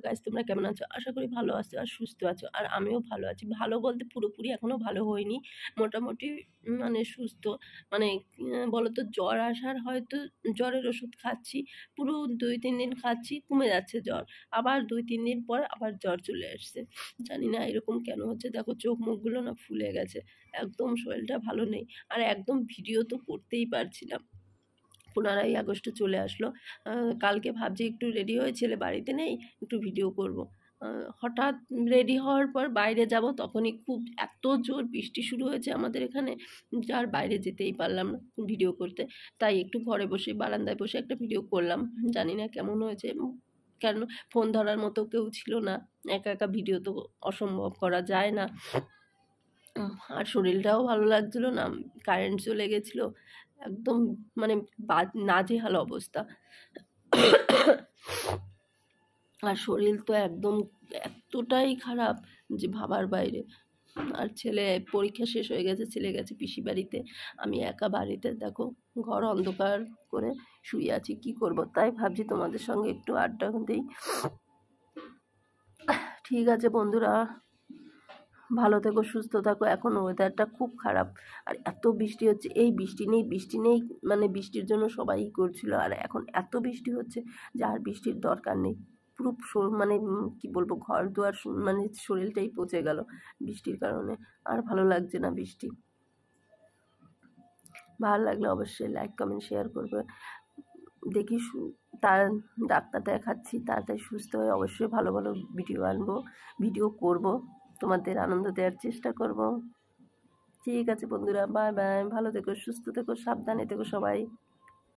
Guys, তোমরা কেমন আছো? আশা করি ভালো আছো আর সুস্থ আছো। আর আমিও ভালো আছি। ভালো বলতে পুরোপুরি এখনও ভালো হইনি, মোটামুটি মানে সুস্থ। মানে বলো তো, জ্বর আসার হয়তো জ্বরের ওষুধ খাচ্ছি, পুরো 2-3 দিন খাচ্ছি, কমে যাচ্ছে জ্বর। আবার 2-3 দিন পর আবার জ্বর চলে আসছে। জানি না এরকম কেন হচ্ছে। দেখো চোখ মুখগুলো না ফুলে গেছে, একদম শরীরটা ভালো নেই। আর একদম ভিডিও তো করতেই পারছি না। 15ই আগস্টে চলে আসলো। কালকে ভাবছি একটু রেডি হয়ে, ছেলে বাড়িতে নেই, একটু ভিডিও করব। হঠাৎ রেডি হওয়ার পর বাইরে যাব, তখনই খুব এত জোর বৃষ্টি শুরু হয়েছে আমাদের এখানে, আর বাইরে যেতেই পারলাম না ভিডিও করতে। তাই একটু ঘরে বসে বারান্দায় বসে একটা ভিডিও করলাম। জানি না কেমন হয়েছে, কেন ফোন ধরার মতো কেউ ছিল না, একা একা ভিডিও তো অসম্ভব, করা যায় না। আর শরীরটাও ভালো লাগছিল না, কারেন্ট চলে গেছিলো, একদম মানে নাজেহাল অবস্থা। আর শরীর তো একদম এতটাই খারাপ যে ভাবার বাইরে। আর ছেলে পরীক্ষা শেষ হয়ে গেছে, ছেলে গেছে পিসি বাড়িতে, আমি একা বাড়িতে। দেখো ঘর অন্ধকার করে শুয়ে আছি, কি করব? তাই ভাবছি তোমাদের সঙ্গে একটু আড্ডা দিই। ঠিক আছে বন্ধুরা, ভালো থেকো, সুস্থ থাকো। এখন ওয়েদারটা খুব খারাপ, আর এত বৃষ্টি হচ্ছে। এই বৃষ্টি নেই বৃষ্টি নেই, মানে বৃষ্টির জন্য সবাই করছিল, আর এখন এত বৃষ্টি হচ্ছে যে আর বৃষ্টির দরকার নেই। পুরো মানে কি বলবো, ঘর দুয়ার মানে শরীরটাই পচে গেল বৃষ্টির কারণে। আর ভালো লাগছে না বৃষ্টি। ভালো লাগলে অবশ্যই লাইক কমেন্ট শেয়ার করবে। দেখি তার ডাক্তার দেখাচ্ছি, তাড়াতাড়ি সুস্থ হয়ে অবশ্যই ভালো ভালো ভিডিও আনবো, ভিডিও করব, তোমাদের আনন্দ দেওয়ার চেষ্টা করব। ঠিক আছে বন্ধুরা, বাই বাই, ভালো থেকো, সুস্থ থেকো, সাবধানে থেকো সবাই।